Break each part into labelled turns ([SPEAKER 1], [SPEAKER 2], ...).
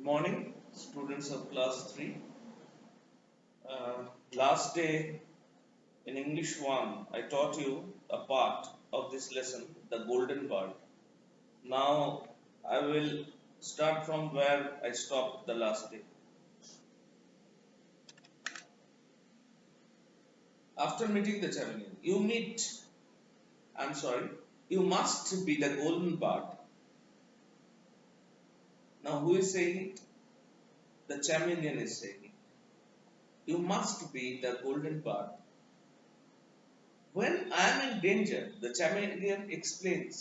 [SPEAKER 1] Morning, students of class 3. Last day in English 1, I taught you a part of this lesson, the golden bird. Now I will start from where I stopped the last day. After meeting the chameleon, you must be the golden bird. Now who is saying it? The chameleon is saying it. You must be the golden bird. When I am in danger, the chameleon explains.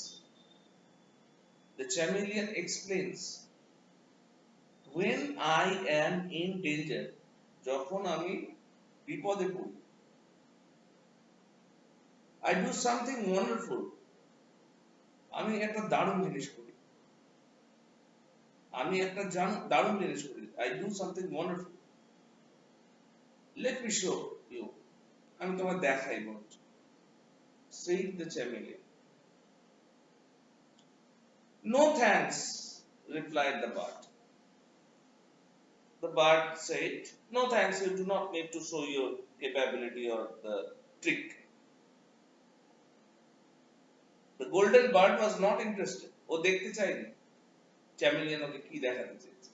[SPEAKER 1] When I am in danger, যখন আমি বিপদে পড়ি, I do something wonderful. আমি একটা দারুণ জিনিস করি। I do something wonderful. Let me show you. আমি তোমার দেখাই বলছি। Said the chameleon. No thanks, replied the bird. The bird said, no thanks, you do not need to show your capability or the trick. The golden bird was not interested. ও দেখতে চায়নি chameleon ওকে কি দেখাতে চেয়েছে।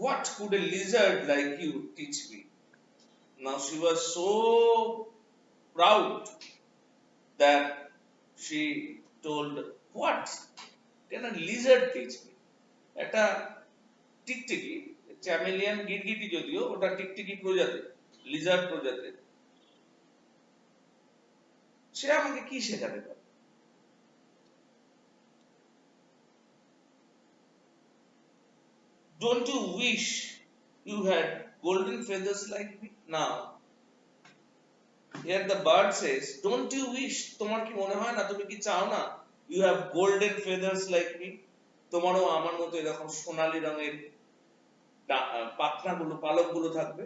[SPEAKER 1] What could a lizard like you teach me? Now she was so proud that she told, what can a lizard teach me? একটা টিকটিকি, chameleon গিরগিটি যদিও ওটা টিকটিকি প্রজাতি, lizard প্রজাতি, সে আমাকে কি শেখাতে পারে? Don't you wish you had golden feathers like me? Now here the bird says, don't you wish, তোমার কি মনে হয় না, তুমি কি চাও না, you have golden feathers like me, তোমারও আমার মতো এরকম সোনালী রঙের পাখনাগুলো, পালকগুলো থাকবে।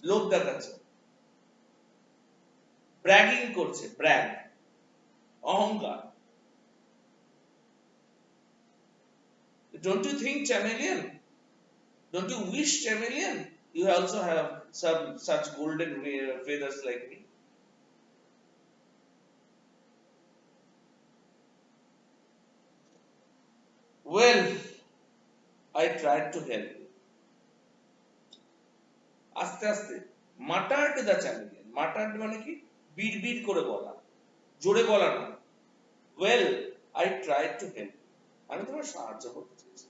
[SPEAKER 1] লোভ দেখাচ্ছে, ব্র্যাগিং করছে, ব্র্যাগ, অহংকার। Don't you think, chameleon? Don't you wish, chameleon, you also have some such golden feathers like me? Well, I tried to help you. আস্তে আস্তে muttered the chameleon. Muttered মানে কি? বিড় বিড় করে বলা, জোরে বলা না। Well, I tried to help you. আমি তোমার সাহায্য করতে চেয়েছি।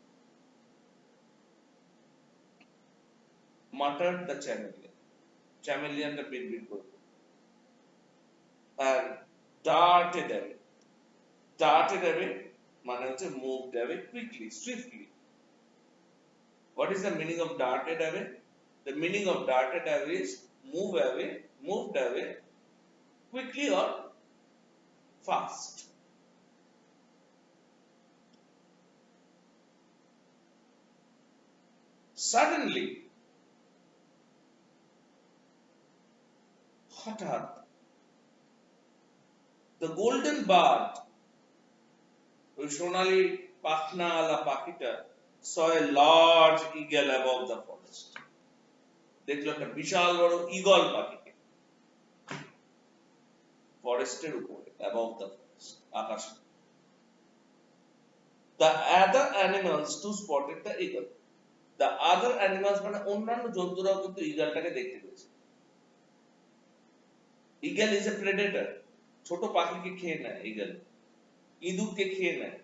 [SPEAKER 1] Muttered the chameleon. Chameleonটা বিড় বিড় করে and darted away. Darted away মানে হচ্ছে moved away quickly, swiftly. What is the meaning of darted away? The meaning of darted away is moved away quickly or fast. Suddenly, হঠাৎ, the golden bird, ওই সোনালী পাখনাওয়ালা পাখিটা, saw a large eagle above the forest. দেখলো একটা বিশাল বড় eagle পাখিকে ফরেস্টের উপরে, above the forest, আকাশে। The other animals too spotted the eagle. The other animals মানে অন্যান্য জন্তুরাও কিন্তু ঈগলটাকে দেখতে পেয়েছে। Eagle is a predator. ছোট পাখিকে খেয়ে নেয় ঈগল, ইঁদুরকে খেয়ে নেয়,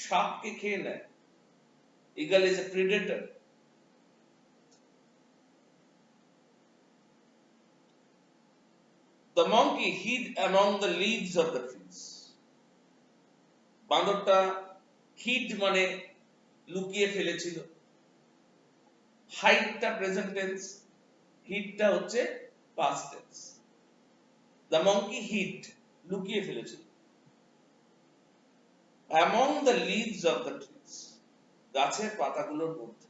[SPEAKER 1] সাপকে খেয়ে নেয়। Eagle is a predator. The monkey hid among the leaves of the trees. বাঁদরটা hid মানে লুকিয়ে ফেলেছিল। হাইডটা প্রেজেন্ট টেন্স, হিডটা হচ্ছে past tense. The monkey hid, লুকিয়ে ফেলেছিল। Among the leaves of the trees, গাছের পাতাগুলোর মধ্যে।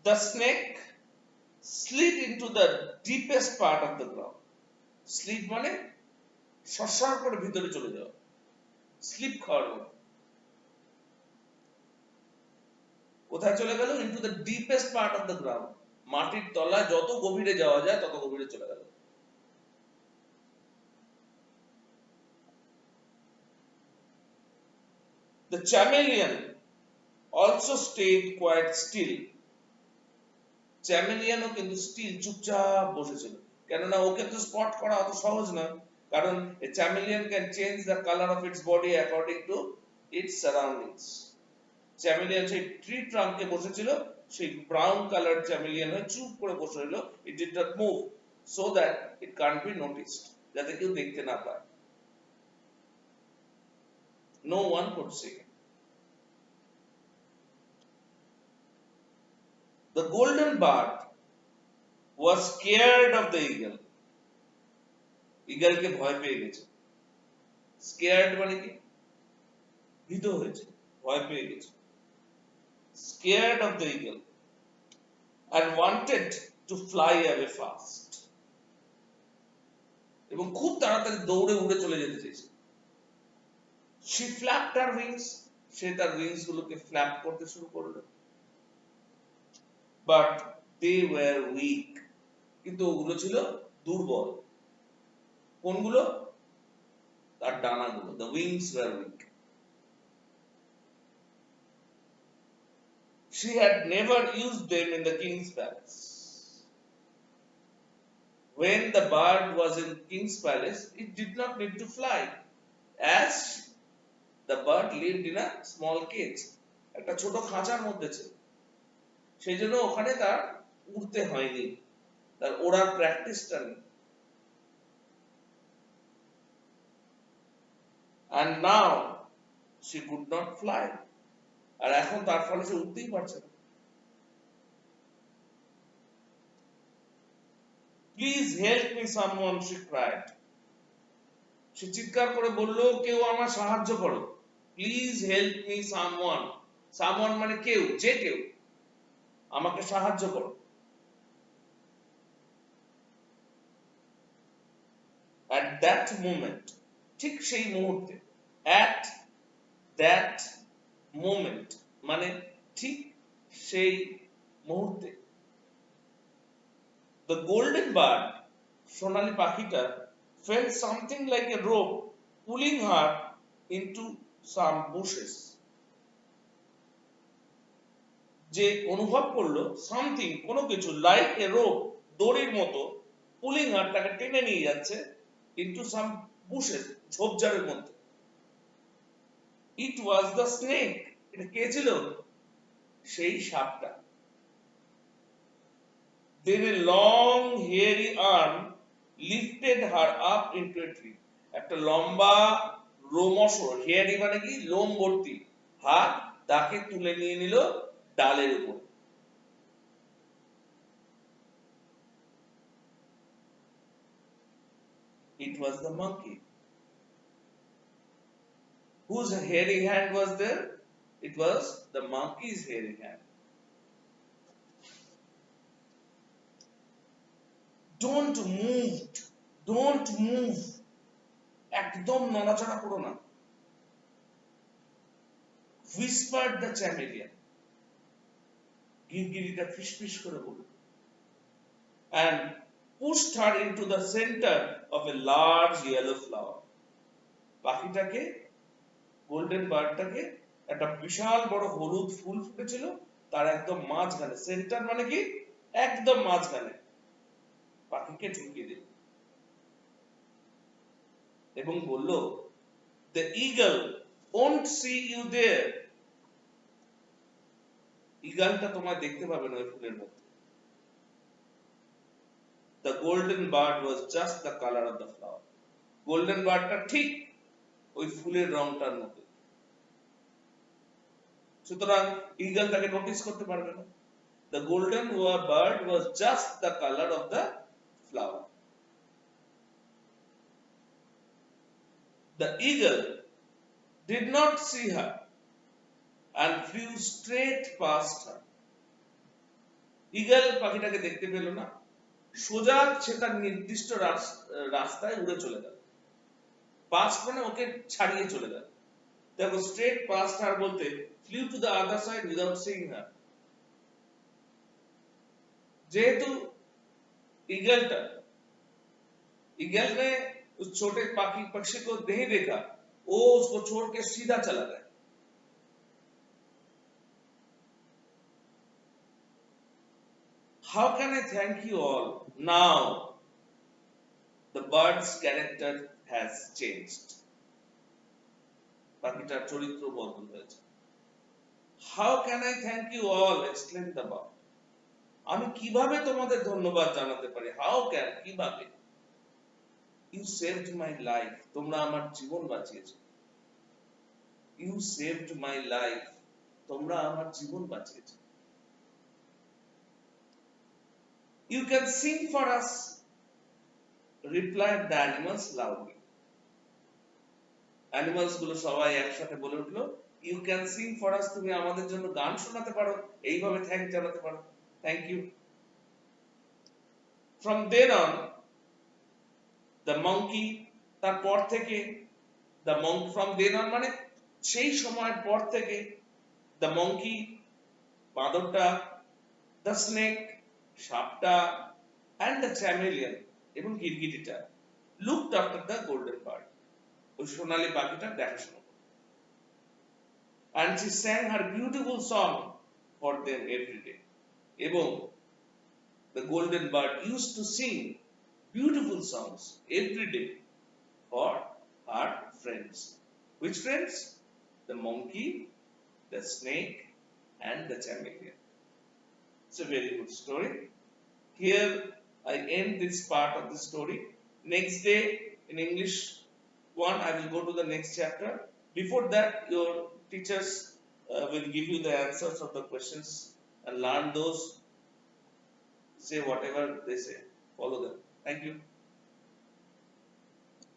[SPEAKER 1] The snake slid into the deepest part of the ground. Slid মানে সরসর করে ভিতরে চলে যাওয়া, স্লিপ খাওয়ার মতো। কোথায় চলে গেল? Into the deepest part of the ground, মাটির তলায় যত গভীরে যাওয়া যায় তত গভীরে চলে গেল। The chameleon also stayed quite still. চ্যামেলিয়ানও কিন্তু স্টিল, চুপচাপ বসেছিল, কেননা ওকে তো স্পট করা অত সহজ না, কারণ a chameleon can change the color of its body according to its surroundings. চ্যামেলিয়ান সেই ট্রি ট্রাঙ্কে বসেছিল, সেই ব্রাউন কালার চ্যামেলিয়ান হয়ে চুপ করে বসে রইল। It did not move so that it can't be noticed, যাতে কেউ দেখতে না পায়। No one could see it. The golden bird was scared of the eagle. ইগলকে ভয় পেয়ে গেছে। Scared মানে কি? ভীত হয়েছে, ভয় পেয়ে গেছে। Scared of the eagle and wanted to fly away fast. এবং খুব তাড়াতাড়ি দৌড়ে উড়ে চলে যেতে চেয়েছে। She flapped her wings. সে তার উইংস গুলোকে ফ্ল্যাপ করতে শুরু করলো। But they were weak. কিন্তু ওগুলো ছিল দুর্বল। কোনগুলো? তার ডানাগুলো। The wings were weak. She had never used them in the king's palace. When the bird was in king's palace, it did not need to fly, as the bird lived in a small cage. একটা ছোট খাঁচার মধ্যে ছিল, সেই জন্য ওখানে তার উড়তে হয়নি, তার ওড়ার প্র্যাকটিসটা নেই। And now she could not fly. আর এখন তার ফলে সে উঠতেই পারছে না। Please help me someone, she cried. সে চিৎকার করে বলল, কেউ আমার সাহায্য করো। Please help me someone. Someone মানে কেউ, যে কেউ আমাকে সাহায্য করো। At that moment, ঠিক সেই মুহূর্তে, at that moment মানে ঠিক সেই মুহূর্তে, the golden bird, সোনালী পাখিটা, felt something like a rope pulling her into some bushes. যে অনুভব করলো something, কোনো কিছু, like a rope, দড়ির মতো, pulling her, তাকে টেনে নিয়ে যাচ্ছে into some bushes, ঝোপঝাড়ের মধ্যে। It was the snake. এটা কে ছিল? সেই সাপটা। Then a long hairy arm lifted her up into a tree. একটা লম্বা রোমশ, hairy মানে কি? লোম ভর্তি হাত তাকে তুলে নিয়ে নিল ডালের উপর। It was the monkey. Whose hairy hand was there? It was the monkey's hairy hand. Don't move, don't move. একদম নড়াচড়া করো না। Whispered the chameleon. গিরগিটিটা ফিসফিস করে বলল। And pushed her into the center of a large yellow flower. পাখিটাকে, golden বার্ডটাকে, একটা বিশাল বড় হলুদ ফুল ফুটেছিল তার একদম মাঝখানে, সেন্টার মানে কি? একদম মাঝখানে পাখিকে ঢুকিয়ে দিল এবং বলল, the eagle won't see you there. ঈগলটা তোমায় দেখতে পাবে না ওই ফুলের মধ্যে। The golden bird was just the color of the flower. Golden বার্ডটা ঠিক ওই ফুলের রংটার মতো, সুতরাং ঈগল তাকে নোটিস করতে পারবে না। The golden bird was just the color of the flower. The eagle did not see her and flew straight past her. Eagle পাখিটাকে দেখতে পেল না, সোজা সে তার নির্দিষ্ট রাস্তায় উড়ে চলে গেল, পাস্ট মানে ওকে ছাড়িয়ে চলে গেল। দেখো স্ট্রেট পাস্ট হার বলতে flew to the other side without seeing her। যেহেতु ईगल ईगल ने उस छोटे पक्षी को नहीं देखा, वो उसको छोड़ के सीधा चला गया। How can I thank you all? Now the bird's character has changed। পাখিটার চরিত্র বদল হয়েছে। How can I thank you all? exclaimed the bird। আমি কিভাবে তোমাদের ধন্যবাদ জানাতে পারি? How can, কিভাবে? You saved my life। তোমরা আমার জীবন বাঁচিয়েছো। You saved my life। তোমরা আমার জীবন বাঁচিয়েছো। You can sing for us, replied the animals loudly। Animals গুলো সবাই একসাথে বলে উঠলো, You can sing for us। তুমি আমাদের জন্য গান শোনাতে পারো, এইভাবে থ্যাঙ্ক জানাতে পারো। Thank you। From then on, the monkey, তারপর থেকে, the monk, from then on মানে সেই সময়ের পর থেকে, the monkey বাঁদরটা, the snake সাপটা, and the chameleon এবং গিরগিটিটা looked after the golden bird। ওই সোনালী পাখিটা দেখাশোনা করত। And she sang her beautiful song for them every day। এবং the golden bird used to sing beautiful songs every day for her friends। Which friends? The monkey, the snake, and the chameleon। It's a very good story। Here I end this part of the story. Next day in English 1 I will go to the next chapter. Before that your teachers will give you the answers of the questions and learn those, say whatever they say, follow them। Thank you।